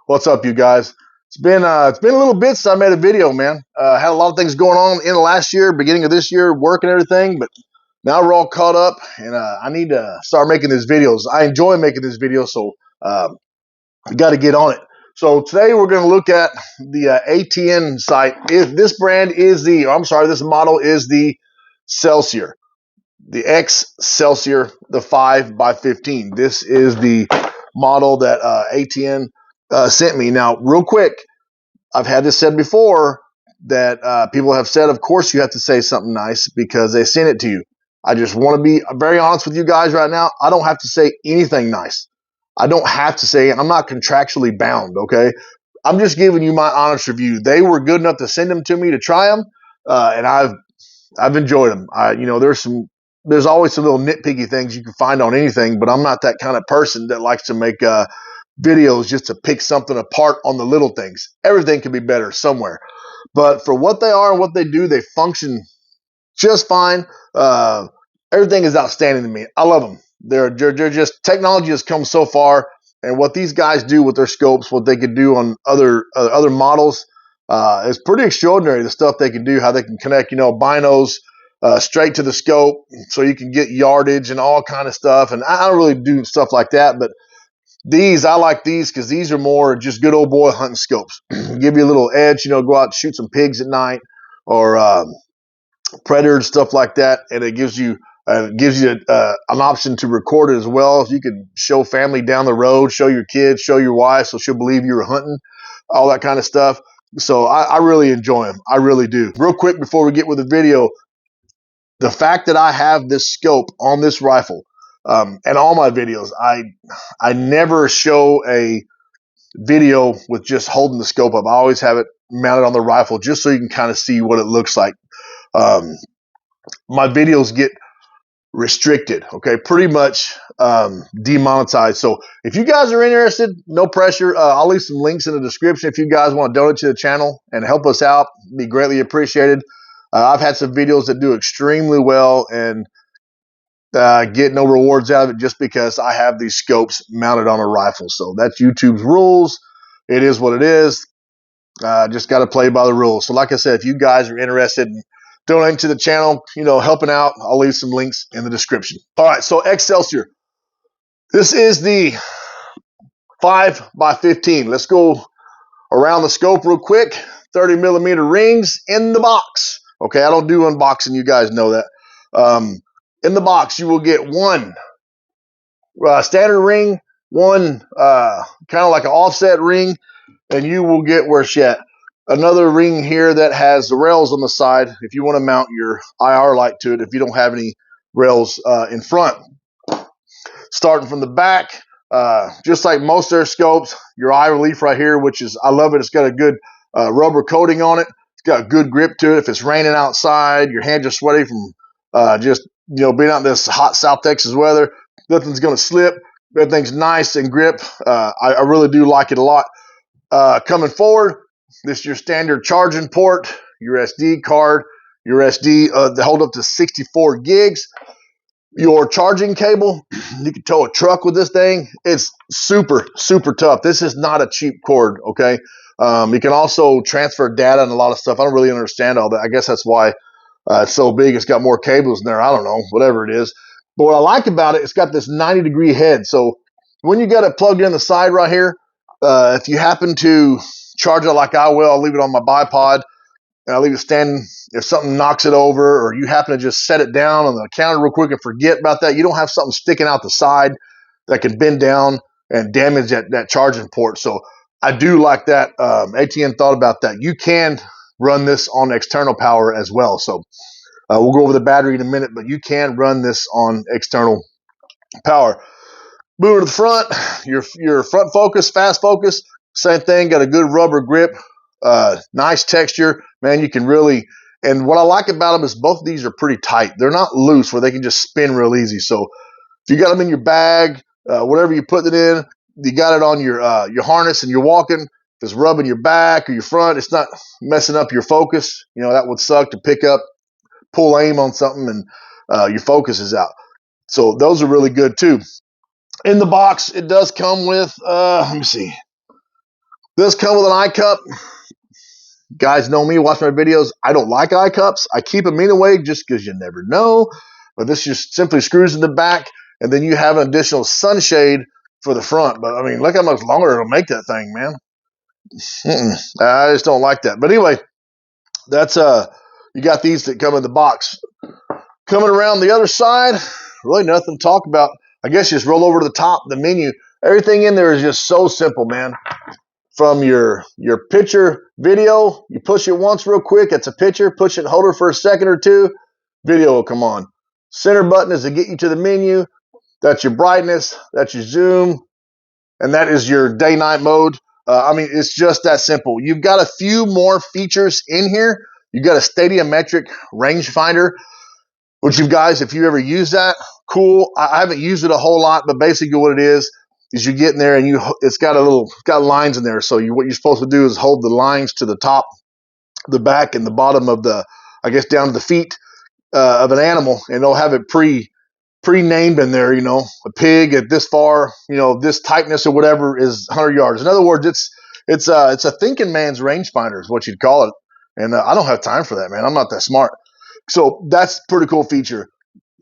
What's up, you guys? It's been a little bit since I made a video, man. Had a lot of things going on in the last year, beginning of this year, work and everything, but now we're all caught up, and I need to start making these videos. I enjoy making these videos, so I got to get on it. So today we're going to look at the ATN site. This brand is this model is the Celsior, the X-CELSIOR, the 5x15. This is the model that ATN sent me. Now, real quick, I've had this said before that people have said, of course, you have to say something nice because they sent it to you. I just want to be very honest with you guys right now. I don't have to say anything nice. I don't have to say it. I'm not contractually bound, okay? I'm just giving you my honest review. They were good enough to send them to me to try them, and I've enjoyed them. There's always some little nitpicky things you can find on anything, but I'm not that kind of person that likes to make videos just to pick something apart on the little things. Everything can be better somewhere. But for what they are and what they do, they function just fine. Everything is outstanding to me. I love them. They're just, technology has come so far, and what these guys do with their scopes, what they could do on other models, is pretty extraordinary. The stuff they can do, how they can connect, binos straight to the scope, so you can get yardage and all kind of stuff. And I don't really do stuff like that, but I like these because these are more just good old boy hunting scopes. Give you a little edge, go out and shoot some pigs at night or predators, stuff like that. And it gives you an option to record it as well. If you can show family down the road, show your kids, show your wife, so she'll believe you were hunting, all that kind of stuff. So I really enjoy them. I really do. Real quick before we get with the video, the fact that I have this scope on this rifle, and all my videos, I never show a video with just holding the scope up. I always have it mounted on the rifle just so you can kind of see what it looks like. My videos get restricted, okay, pretty much demonetized. So if you guys are interested, no pressure. I'll leave some links in the description if you guys want to donate to the channel and help us out. It'd be greatly appreciated. I've had some videos that do extremely well and get no rewards out of it just because I have these scopes mounted on a rifle. So that's YouTube's rules. It is what it is. Just got to play by the rules. So like I said, if you guys are interested in donating to the channel, helping out, I'll leave some links in the description. All right, so X-CELSIOR. This is the 5x15. Let's go around the scope real quick. 30 millimeter rings in the box. Okay, I don't do unboxing. You guys know that. In the box, you will get one standard ring, one kind of like an offset ring, and you will get, where's she at? Another ring here that has the rails on the side if you want to mount your IR light to it if you don't have any rails in front. Starting from the back, just like most of their scopes, your eye relief right here, which is, I love it. It's got a good rubber coating on it. It's got a good grip to it. If it's raining outside, your hands are sweaty from just being out in this hot South Texas weather, nothing's going to slip. Everything's nice and grip. I really do like it a lot. Coming forward, this is your standard charging port, your SD card, your SD, they hold up to 64 gigs. Your charging cable, you can tow a truck with this thing. It's super, super tough. This is not a cheap cord, okay? You can also transfer data and a lot of stuff. I don't really understand all that. I guess that's why it's so big. It's got more cables in there. I don't know, whatever it is. But what I like about it, it's got this 90-degree head. So when you got it plugged in the side right here, if you happen to charge it like I will, I'll leave it on my bipod, and I'll leave it standing. If something knocks it over, or you happen to just set it down on the counter real quick and forget about that, you don't have something sticking out the side that can bend down and damage that charging port. So I do like that. ATN thought about that. You can run this on external power as well. So we'll go over the battery in a minute, but you can run this on external power. Moving to the front, your front focus, fast focus, same thing, got a good rubber grip, nice texture. Man, you can really, and what I like about them is both of these are pretty tight. They're not loose where they can just spin real easy. So if you got them in your bag, whatever you put it in, you got it on your harness and you're walking, if it's rubbing your back or your front, it's not messing up your focus. That would suck to pick up, pull aim on something and your focus is out. So those are really good too. In the box, it does come with, let me see. This come with an eye cup. Guys know me, watch my videos. I don't like eye cups. I keep them anyway just because you never know. But this just simply screws in the back, and then you have an additional sunshade for the front. But I mean, look how much longer it'll make that thing, man. I just don't like that. But anyway, that's you got these that come in the box. Coming around the other side, really nothing to talk about. I guess just roll over to the top, the menu. Everything in there is just so simple, man. From your picture video, you push it once real quick. It's a picture. Push it and hold it for a second or two. Video will come on. Center button is to get you to the menu. That's your brightness. That's your zoom. And that is your day-night mode. I mean, it's just that simple. You've got a few more features in here. You've got a stadiumetric rangefinder, which you guys, if you ever use that, cool. I haven't used it a whole lot, but basically what it is you get in there and it's got lines in there. So what you're supposed to do is hold the lines to the top, the back, and the bottom of I guess down to the feet of an animal, and they'll have it pre-named in there. A pig at this far, this tightness or whatever is 100 yards. In other words, it's a thinking man's rangefinder is what you'd call it. And I don't have time for that, man. I'm not that smart. So that's a pretty cool feature.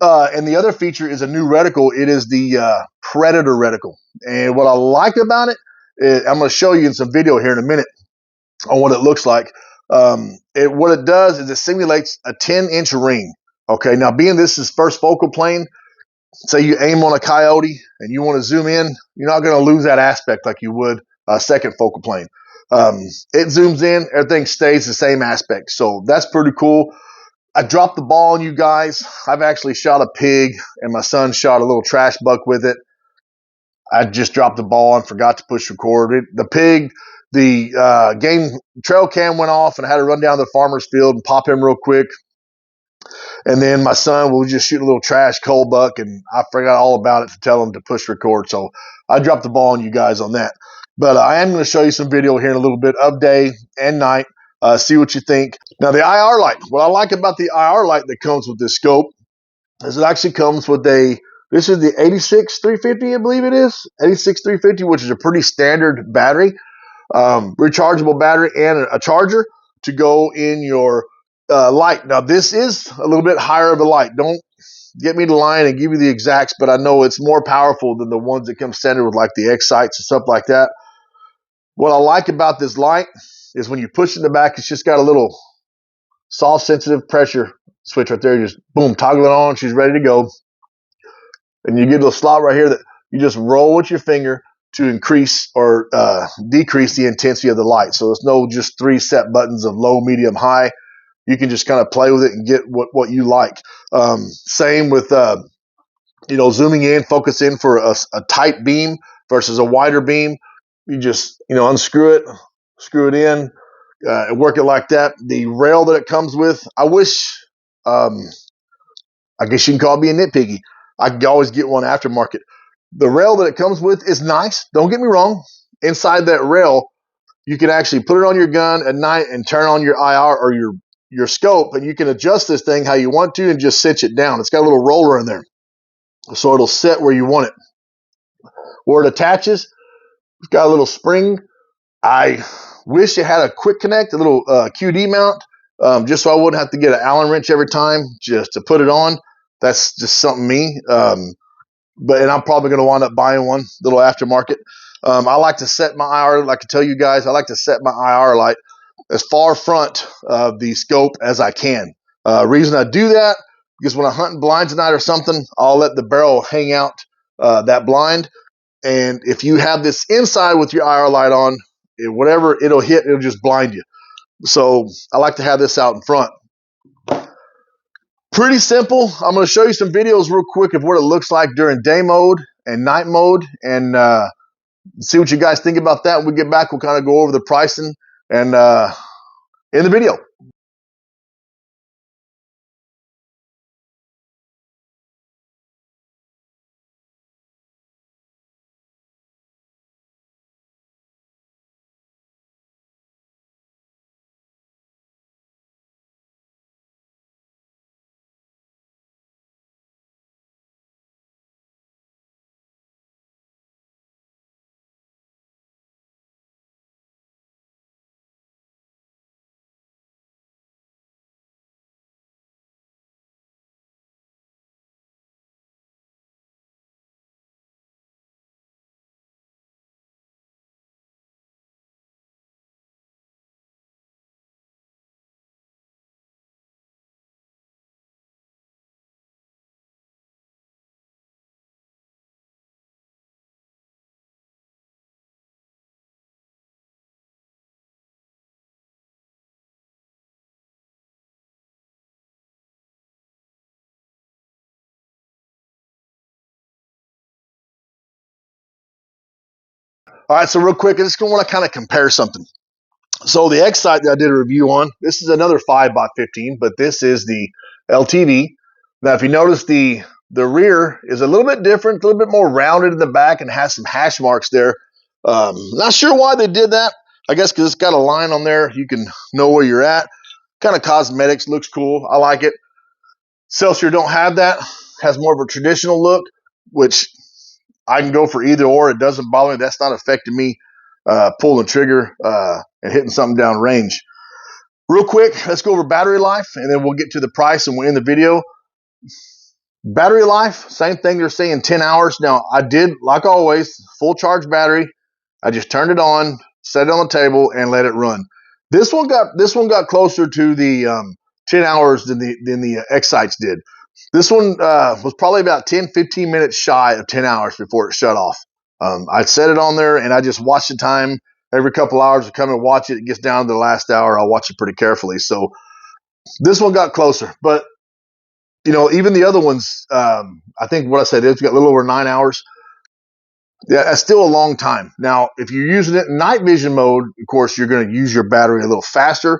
And the other feature is a new reticle. It is the Predator reticle. And what I like about it is, I'm going to show you in some video here in a minute on what it looks like. What it does is it simulates a 10-inch ring. Okay, now being this is first focal plane, say you aim on a coyote and you want to zoom in, you're not going to lose that aspect like you would a second focal plane. It zooms in, everything stays the same aspect. So that's pretty cool. I dropped the ball on you guys. I've actually shot a pig, and my son shot a little trash buck with it. I just dropped the ball and forgot to push record. The pig, the game trail cam went off, and I had to run down to the farmer's field and pop him real quick. And then my son will just shoot a little trash coal buck, and I forgot all about it to tell him to push record. So I dropped the ball on you guys on that. But I am going to show you some video here in a little bit of day and night. See what you think. Now, the IR light. What I like about the IR light that comes with this scope is it actually comes with this is the 86-350, I believe it is. 86-350, which is a pretty standard battery. Rechargeable battery and a charger to go in your light. Now, this is a little bit higher of a light. Don't get me to line and give you the exacts, but I know it's more powerful than the ones that come standard with like the X-Sights and stuff like that. What I like about this light is when you push in the back, it's just got a little soft, sensitive pressure switch right there. You just boom, toggle it on. She's ready to go. And you get a little slot right here that you just roll with your finger to increase or decrease the intensity of the light. So there's no just 3 set buttons of low, medium, high. You can just kind of play with it and get what you like. Same with zooming in, focus in for a tight beam versus a wider beam. You just unscrew it, screw it in, and work it like that. The rail that it comes with, I wish, I guess you can call me a nitpicky. I could always get one aftermarket. The rail that it comes with is nice. Don't get me wrong. Inside that rail, you can actually put it on your gun at night and turn on your IR or your scope, and you can adjust this thing how you want to and just cinch it down. It's got a little roller in there, so it'll sit where you want it. Where it attaches, it's got a little spring. I wish it had a quick connect, a little QD mount, just so I wouldn't have to get an Allen wrench every time just to put it on. That's just something me. And I'm probably going to wind up buying one, little aftermarket. I like to set my IR, like I tell you guys, I like to set my IR light as far front of the scope as I can. Reason I do that, because when I'm hunting blinds at night or something, I'll let the barrel hang out that blind. And if you have this inside with your IR light on, whatever it'll hit, it'll just blind you. So I like to have this out in front. Pretty simple. I'm going to show you some videos real quick of what it looks like during day mode and night mode, and see what you guys think about that. When we get back, we'll kind of go over the pricing and in the video. All right, so real quick, I just want to kind of compare something. So the X-Sight that I did a review on, this is another 5x15, but this is the LTV. Now, if you notice, the rear is a little bit different, a little bit more rounded in the back, and has some hash marks there. Not sure why they did that. I guess because it's got a line on there, you can know where you're at. Kind of cosmetics, looks cool. I like it. Excelsior don't have that. Has more of a traditional look, which I can go for either or. It doesn't bother me. That's not affecting me pulling the trigger and hitting something down range. Real quick, let's go over battery life, and then we'll get to the price and we'll end the video. Battery life, same thing. They're saying 10 hours. Now, I did, like always, full charge battery. I just turned it on, set it on the table, and let it run. This one got closer to the 10 hours than the X-Sights did. This one was probably about 10, 15 minutes shy of 10 hours before it shut off. I set it on there, and I just watch the time. Every couple hours I come and watch it. It gets down to the last hour. I'll watch it pretty carefully. So this one got closer. But, even the other ones, I think what I said, it's got a little over 9 hours. Yeah, that's still a long time. Now, if you're using it in night vision mode, of course, you're going to use your battery a little faster.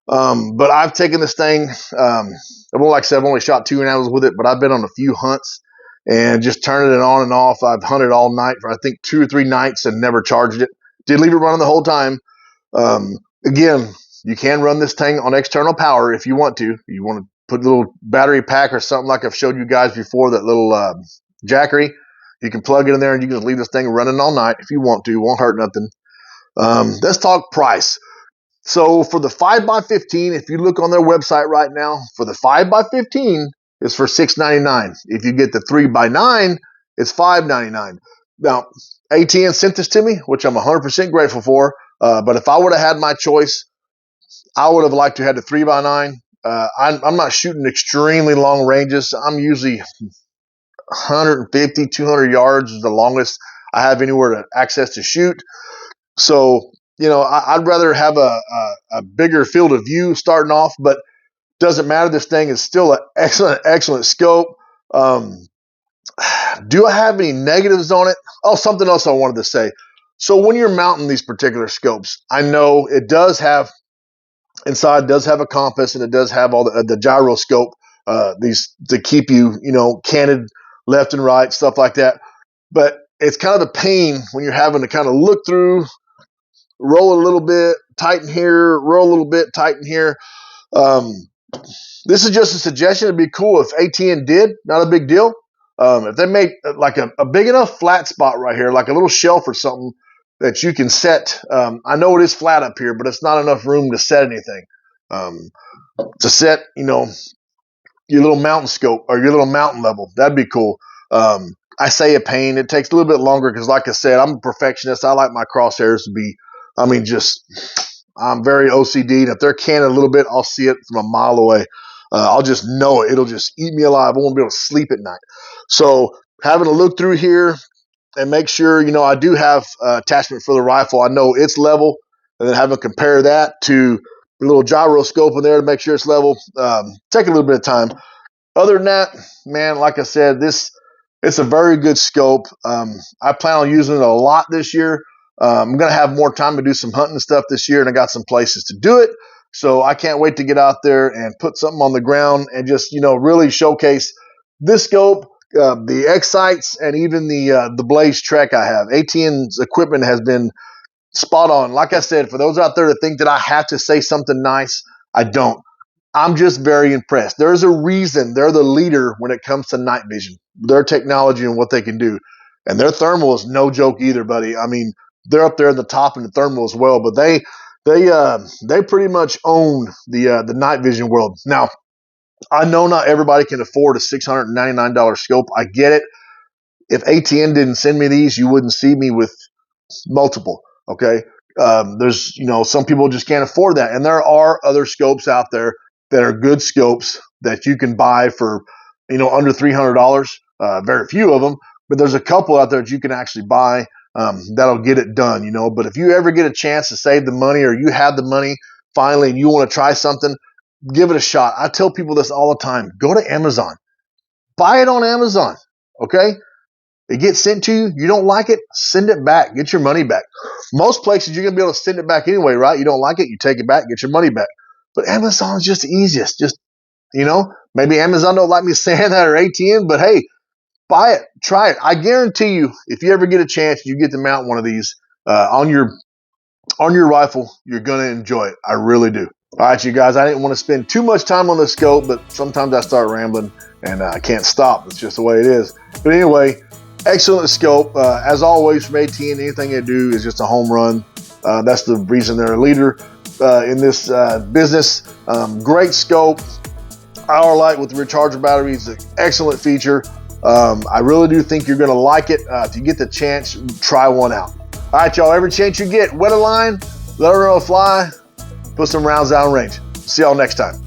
But I've taken this thing, like I said, I've only shot 2 animals with it, but I've been on a few hunts and just turning it on and off. I've hunted all night for, I think, 2 or 3 nights and never charged it. Did leave it running the whole time. Again, you can run this thing on external power if you want to. You want to put a little battery pack or something like I've showed you guys before, that little Jackery. You can plug it in there and you can leave this thing running all night if you want to. It won't hurt nothing. Let's talk price. So for the 5x15, if you look on their website right now, for the 5x15, it's for $6.99. If you get the 3x9, it's $5.99. Now, ATN sent this to me, which I'm 100% grateful for. But if I would have had my choice, I would have liked to have the 3x9. I'm not shooting extremely long ranges. I'm usually 150, 200 yards is the longest I have anywhere to access to shoot. So, I'd rather have a bigger field of view starting off, but doesn't matter. This thing is still an excellent scope. Do I have any negatives on it? Oh, something else I wanted to say. So when you're mounting these particular scopes, I know it does have, inside does have a compass, and it does have all the gyroscope, these to keep you, canted left and right, stuff like that. But it's kind of the pain when you're having to kind of look through, roll a little bit, tighten here, roll a little bit, tighten here. This is just a suggestion. It'd be cool if ATN did, not a big deal. If they make like a big enough flat spot right here, like a little shelf or something that you can set. I know it is flat up here, but it's not enough room to set anything. To set, your little mountain scope or your little mountain level. That'd be cool. I say a pain. It takes a little bit longer because, like I said, I'm a perfectionist. I like my crosshairs to be, I'm very OCD. And if they're canted a little bit, I'll see it from a mile away. I'll just know it. It'll just eat me alive. I won't be able to sleep at night. So having to look through here and make sure, I do have attachment for the rifle. I know it's level, and then having to compare that to the little gyroscope in there to make sure it's level. Take a little bit of time. Other than that, man, like I said, it's a very good scope. I plan on using it a lot this year. I'm going to have more time to do some hunting stuff this year, and I got some places to do it. So I can't wait to get out there and put something on the ground and just, really showcase this scope, the X-Sights, and even the Blaze Trek I have. ATN's equipment has been spot on. Like I said, for those out there that think that I have to say something nice, I don't. I'm just very impressed. There's a reason they're the leader when it comes to night vision, their technology and what they can do. And their thermal is no joke either, buddy. They're up there at the top in the thermal as well, but they pretty much own the night vision world. Now, I know not everybody can afford a $699 scope. I get it. If ATN didn't send me these, you wouldn't see me with multiple. Okay. There's, some people just can't afford that. And there are other scopes out there that are good scopes that you can buy for, under $300. Very few of them, but there's a couple out there that you can actually buy that'll get it done, But if you ever get a chance to save the money, or you have the money finally and you want to try something, give it a shot. I tell people this all the time. Go to Amazon. Buy it on Amazon. Okay? It gets sent to you. You don't like it, send it back. Get your money back. Most places you're going to be able to send it back anyway, right? You don't like it, you take it back, get your money back. But Amazon's just the easiest. Just, maybe Amazon don't like me saying that, or ATN, but hey, buy it, try it. I guarantee you, if you ever get a chance, you get to mount one of these on your rifle, you're going to enjoy it. I really do. All right, you guys, I didn't want to spend too much time on the scope, but sometimes I start rambling and I can't stop. It's just the way it is. But anyway, excellent scope. As always from ATN, anything they do is just a home run. That's the reason they're a leader in this business. Great scope. Hour light with the rechargeable battery is an excellent feature. I really do think you're going to like it. If you get the chance, try one out. All right, y'all, every chance you get, wet a line, let her know fly, put some rounds down range. See y'all next time.